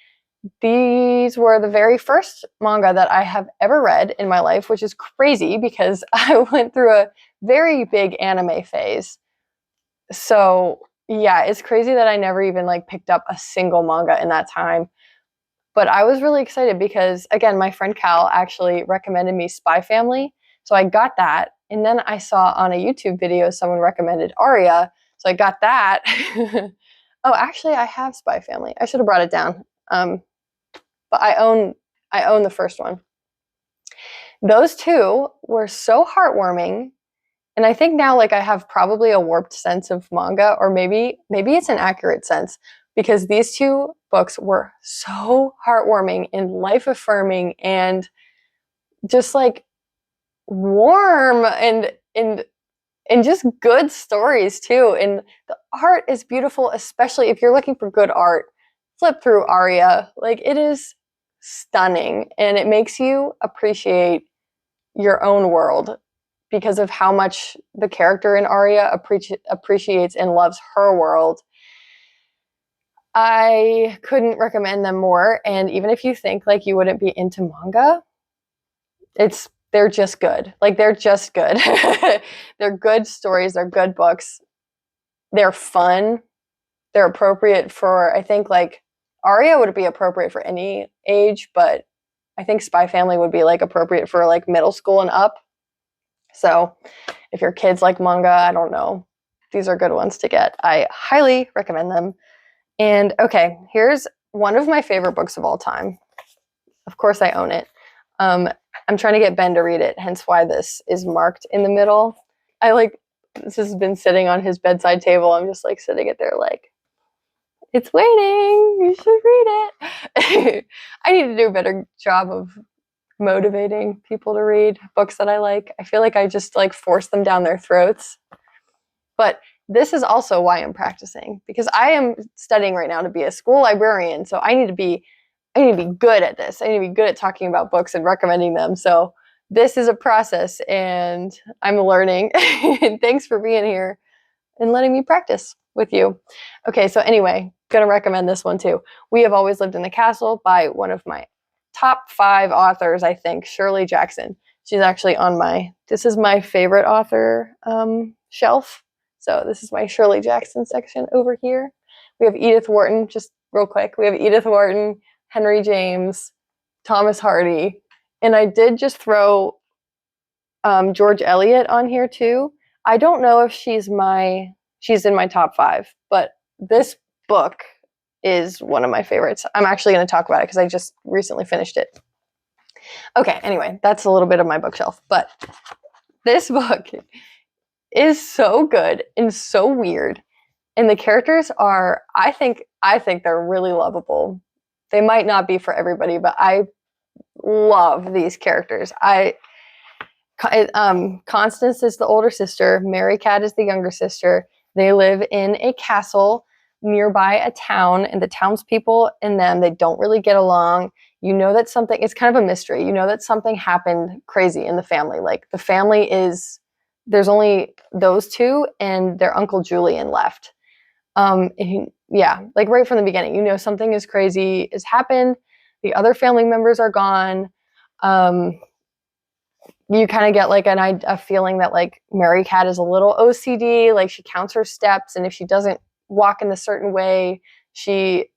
These were the very first manga that I have ever read in my life, which is crazy because I went through a very big anime phase. So yeah, it's crazy that I never even like picked up a single manga in that time. But I was really excited because, again, my friend Cal actually recommended me Spy Family. So I got that. And then I saw on a YouTube video someone recommended Aria. So I got that. Oh, actually, I have Spy Family. I should have brought it down. But I own the first one. Those two were so heartwarming. And I think now like I have probably a warped sense of manga, or maybe it's an accurate sense, because these two books were so heartwarming and life-affirming and just like warm and just good stories too. And the art is beautiful, especially if you're looking for good art. Flip through Aria. Like, it is stunning, and it makes you appreciate your own world because of how much the character in Aria appreciates and loves her world. I couldn't recommend them more. And even if you think like you wouldn't be into manga, they're just good. Like, they're just good. They're good stories. They're good books. They're fun. They're appropriate for, I think, like, Aria would be appropriate for any age, but I think Spy Family would be like appropriate for like middle school and up. So if your kids like manga, I don't know, these are good ones to get. I highly recommend them. And okay, here's one of my favorite books of all time. Of course I own it. I'm trying to get Ben to read it, hence why this is marked in the middle. This has been sitting on his bedside table. I'm just like sitting it there like, it's waiting. You should read it. I need to do a better job of motivating people to read books that I like. I feel like I just like force them down their throats. But this is also why I'm practicing, because I am studying right now to be a school librarian. So I need to be good at this. I need to be good at talking about books and recommending them. So this is a process, and I'm learning. And thanks for being here and letting me practice with you. Okay, so anyway, gonna recommend this one too. We Have Always Lived in the Castle by one of my top 5 authors, I think, Shirley Jackson. She's actually on this is my favorite author shelf. So this is my Shirley Jackson section over here. We have Edith Wharton, just real quick. We have Edith Wharton, Henry James, Thomas Hardy. And I did just throw George Eliot on here too. I don't know if she's in my top 5, but this book is one of my favorites. I'm actually going to talk about it because I just recently finished it. Okay, anyway, that's a little bit of my bookshelf, but this book is so good and so weird, and the characters are, I think they're really lovable. They might not be for everybody, but I love these characters. Constance is the older sister. Mary Cat is the younger sister. They live in a castle nearby a town, and the townspeople and them, they don't really get along. You know that it's kind of a mystery. You know that something happened crazy in the family. Like, the family there's only those two and their Uncle Julian left. Yeah, like right from the beginning, you know something is crazy has happened. The other family members are gone. You kind of get like a feeling that like Mary Cat is a little OCD, like she counts her steps, and if she doesn't walk in a certain way, she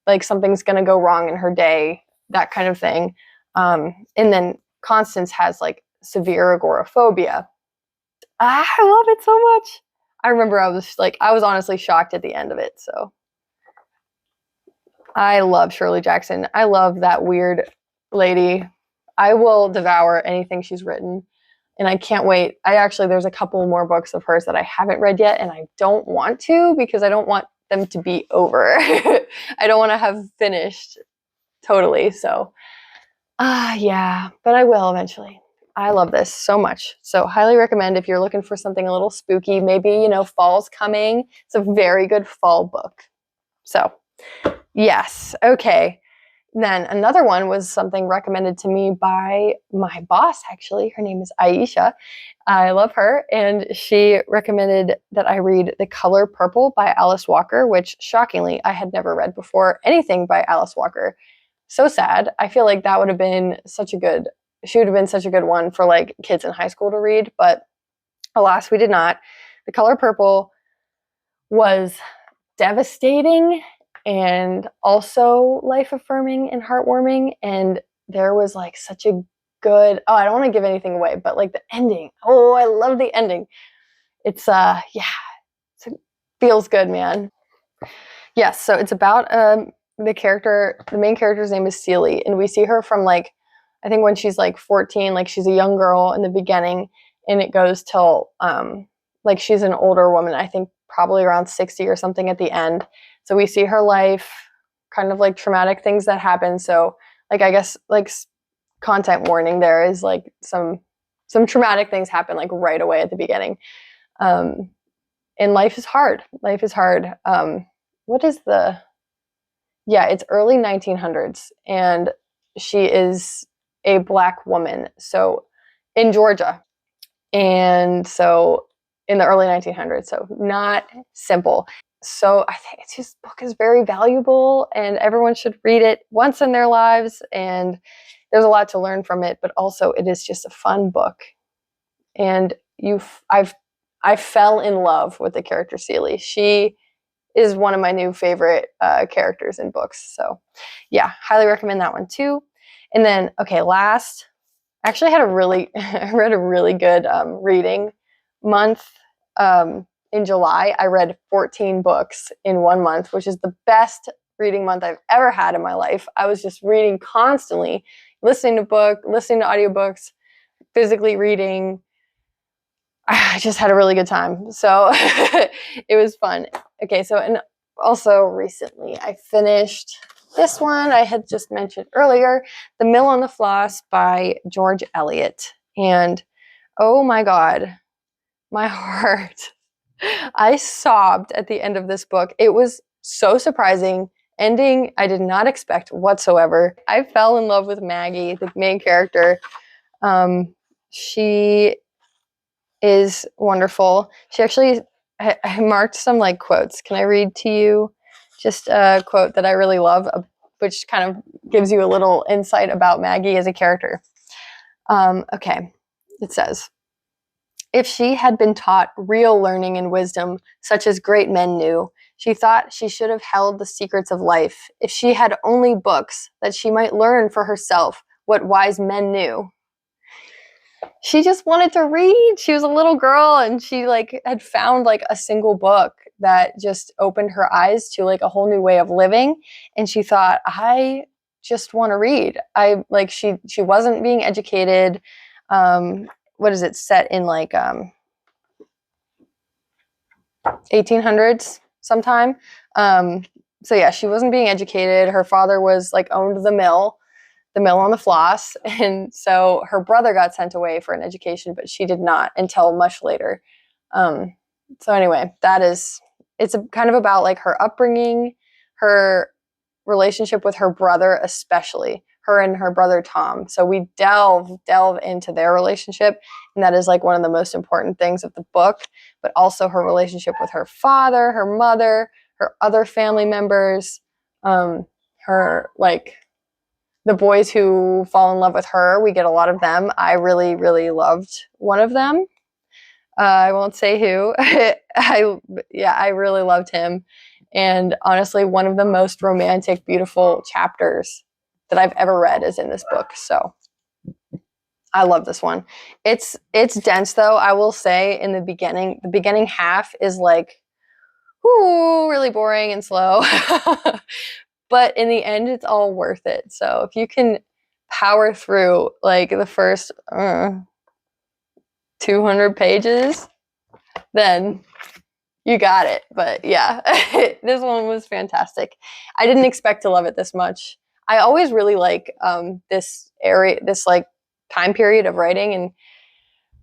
like something's gonna go wrong in her day, that kind of thing. And then Constance has like severe agoraphobia. I love it so much. I remember I was honestly shocked at the end of it. So I love Shirley Jackson. I love that weird lady. I will devour anything she's written. And I can't wait. There's a couple more books of hers that I haven't read yet, and I don't want to because I don't want them to be over. I don't want to have finished totally. So, yeah, but I will eventually. I love this so much. So highly recommend if you're looking for something a little spooky, maybe, fall's coming. It's a very good fall book. So, yes. Okay. Then another one was something recommended to me by my boss, actually. Her name is Aisha. I love her. And she recommended that I read The Color Purple by Alice Walker, which shockingly, I had never read before anything by Alice Walker. So sad. I feel like that would have been she would have been such a good one for like kids in high school to read. But alas, we did not. The Color Purple was devastating and also life-affirming and heartwarming, and there was like such a good, I don't want to give anything away, but like the ending, I love the ending. It's it feels good, man. Yes, so it's about the main character's name is Celie, and we see her from like, I think when she's like 14, like she's a young girl in the beginning, and it goes till like she's an older woman, I think probably around 60 or something at the end. So we see her life, kind of like traumatic things that happen. So like, I guess like content warning, there is like some traumatic things happen like right away at the beginning. And life is hard. It's early 1900s, and she is a Black woman. So in Georgia. And so in the early 1900s, so not simple. So I think this book is very valuable, and everyone should read it once in their lives. And there's a lot to learn from it, but also it is just a fun book. And I fell in love with the character Celie. She is one of my new favorite characters in books. So yeah, highly recommend that one too. And then, okay, last, actually I read a really good reading month. In July, I read 14 books in 1 month, which is the best reading month I've ever had in my life. I was just reading constantly, listening to audiobooks, physically reading. I just had a really good time. So it was fun. Okay, so, and also recently I finished this one I had just mentioned earlier, The Mill on the Floss by George Eliot. And oh my God, my heart. I sobbed at the end of this book. It was so surprising. Ending I did not expect whatsoever. I fell in love with Maggie, the main character. She is wonderful. She actually, I marked some like quotes. Can I read to you just a quote that I really love, which kind of gives you a little insight about Maggie as a character. Okay, it says, if she had been taught real learning and wisdom, such as great men knew, she thought she should have held the secrets of life. If she had only books, that she might learn for herself what wise men knew. She just wanted to read. She was a little girl, and she like had found like a single book that just opened her eyes to like a whole new way of living. And she thought, I just want to read. She wasn't being educated. What is it, set in like 1800s sometime. So yeah, she wasn't being educated. Her father was like owned the mill on the Floss, and so her brother got sent away for an education, but she did not until much later. So anyway, it's kind of about like her upbringing, her relationship with her brother, especially her and her brother Tom. So we delve into their relationship, and that is like one of the most important things of the book, but also her relationship with her father, her mother, her other family members, her like the boys who fall in love with her. We get a lot of them. I really, really loved one of them. I won't say who. I really loved him. And honestly, one of the most romantic, beautiful chapters that I've ever read is in this book. So I love this one. It's dense though. I will say in the beginning half is like, really boring and slow. But in the end, it's all worth it. So if you can power through like the first 200 pages, then you got it. But yeah, this one was fantastic. I didn't expect to love it this much. I always really like this area, this like time period of writing,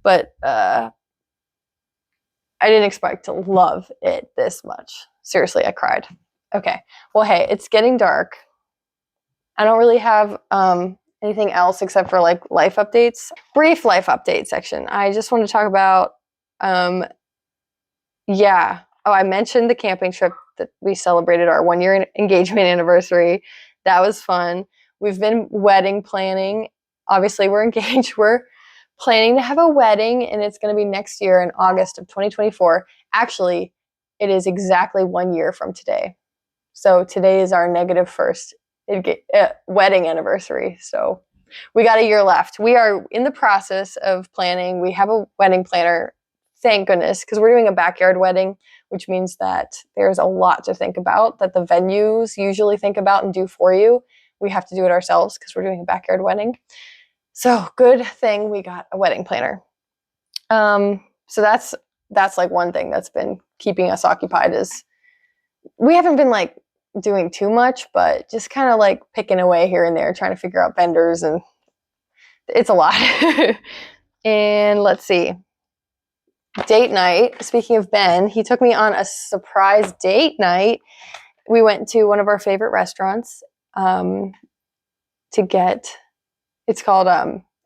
but I didn't expect to love it this much. Seriously, I cried. Okay, well, hey, it's getting dark. I don't really have anything else except for like life updates. Brief life update section. I just want to talk about, yeah. Oh, I mentioned the camping trip that we celebrated our 1-year engagement anniversary. That was fun. We've been wedding planning. Obviously, we're engaged. We're planning to have a wedding, and it's going to be next year in August of 2024. Actually, it is exactly 1 year from today. So today is our -1st wedding anniversary. So we got a year left. We are in the process of planning. We have a wedding planner, thank goodness, because we're doing a backyard wedding, which means that there's a lot to think about that the venues usually think about and do for you. We have to do it ourselves because we're doing a backyard wedding. So good thing we got a wedding planner. So that's like one thing that's been keeping us occupied is we haven't been like doing too much, but just kind of like picking away here and there, trying to figure out vendors, and it's a lot. And let's see. Date night. Speaking of Ben, he took me on a surprise date night. We went to one of our favorite restaurants to get, it's called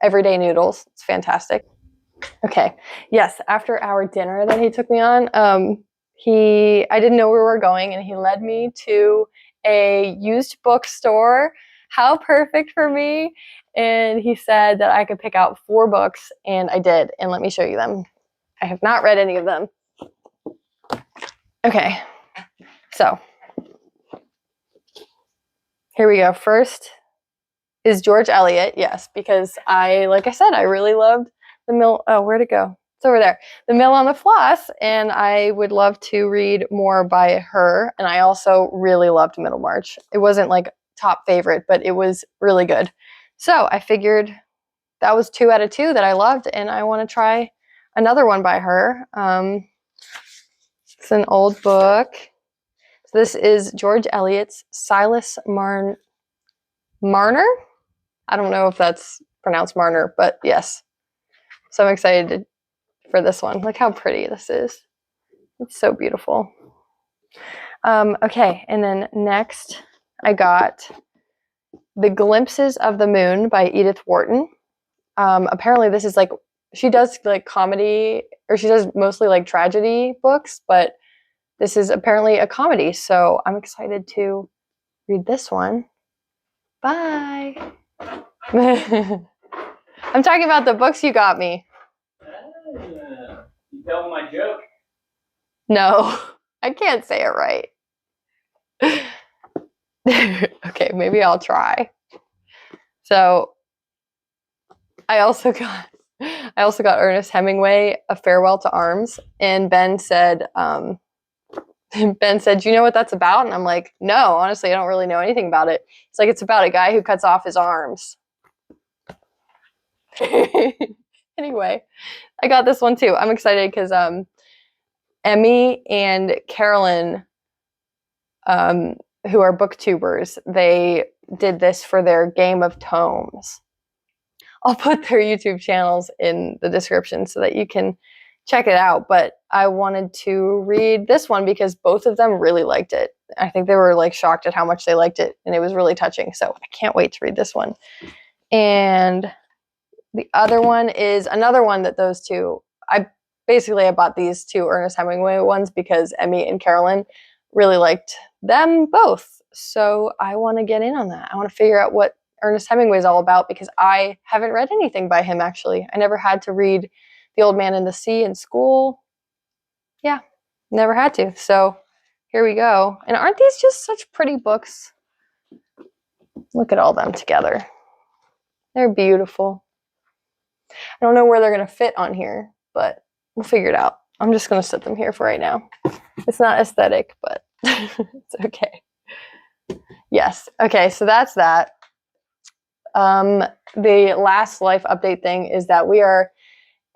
Everyday Noodles. It's fantastic. Okay. Yes, after our dinner that he took me on, I didn't know where we were going, and he led me to a used bookstore. How perfect for me. And he said that I could pick out 4 books, and I did. And let me show you them. I have not read any of them. Okay. So here we go. First is George Eliot. Yes, because like I said, I really loved The Mill. Oh, where'd it go? It's over there. The Mill on the Floss, and I would love to read more by her. And I also really loved Middlemarch. It wasn't like top favorite, but it was really good. So I figured that was 2 out of 2 that I loved, and I want to try another one by her. It's an old book. So this is George Eliot's Silas Marner. I don't know if that's pronounced Marner, but yes. So I'm excited for this one. Look how pretty this is. It's so beautiful. Okay, and then next I got The Glimpses of the Moon by Edith Wharton. Apparently this is like, she does like comedy, or she does mostly like tragedy books, but this is apparently a comedy. So I'm excited to read this one. Bye. I'm talking about the books you got me. You tell my joke. No, I can't say it right. Okay, maybe I'll try. So I also got Ernest Hemingway, A Farewell to Arms, and Ben said, do you know what that's about? And I'm like, no, honestly, I don't really know anything about it. It's like, it's about a guy who cuts off his arms. Anyway, I got this one too. I'm excited because Emmy and Carolyn, who are booktubers, they did this for their Game of Tomes. I'll put their YouTube channels in the description so that you can check it out. But I wanted to read this one because both of them really liked it. I think they were like shocked at how much they liked it, and it was really touching. So I can't wait to read this one. And the other one is another one that those two, I bought these 2 Ernest Hemingway ones because Emmy and Carolyn really liked them both. So I want to get in on that. I want to figure out what Ernest Hemingway is all about because I haven't read anything by him, actually. I never had to read The Old Man and the Sea in school. Yeah, never had to. So here we go. And aren't these just such pretty books? Look at all them together. They're beautiful. I don't know where they're going to fit on here, but we'll figure it out. I'm just going to set them here for right now. It's not aesthetic, but it's okay. Yes. Okay, so that's that. The last life update thing is that we are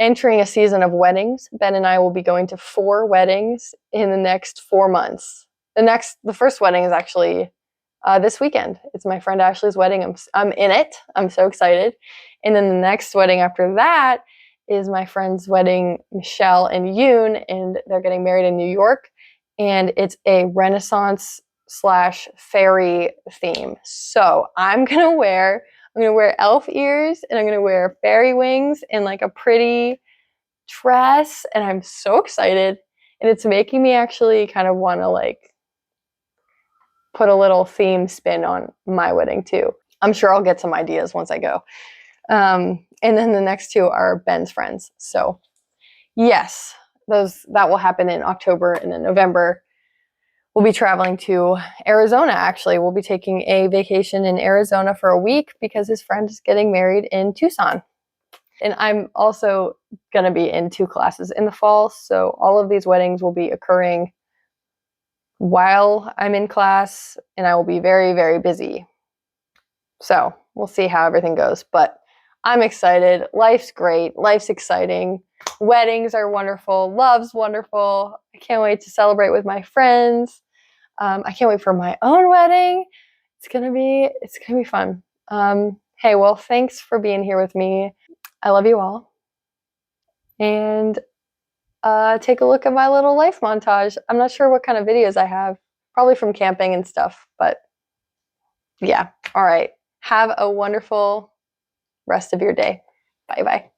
entering a season of weddings. Ben and I will be going to 4 weddings in the next 4 months. The first wedding is actually this weekend. It's my friend Ashley's wedding. I'm in it. I'm so excited. And then the next wedding after that is my friend's wedding, Michelle and Yoon, and they're getting married in New York. And it's a Renaissance / fairy theme. So I'm gonna wear elf ears, and I'm gonna wear fairy wings and like a pretty dress, and I'm so excited. And it's making me actually kind of want to like put a little theme spin on my wedding too. I'm sure I'll get some ideas once I go. And then the next 2 are Ben's friends. So yes, that will happen in October, and in November we'll be traveling to Arizona. Actually, we'll be taking a vacation in Arizona for a week because his friend is getting married in Tucson. And I'm also going to be in 2 classes in the fall. So all of these weddings will be occurring while I'm in class, and I will be very, very busy. So we'll see how everything goes. But I'm excited. Life's great. Life's exciting. Weddings are wonderful. Love's wonderful. I can't wait to celebrate with my friends. I can't wait for my own wedding. It's gonna be fun. Hey, well, thanks for being here with me. I love you all. And take a look at my little life montage. I'm not sure what kind of videos I have. Probably from camping and stuff. But yeah. All right. Have a wonderful rest of your day. Bye-bye.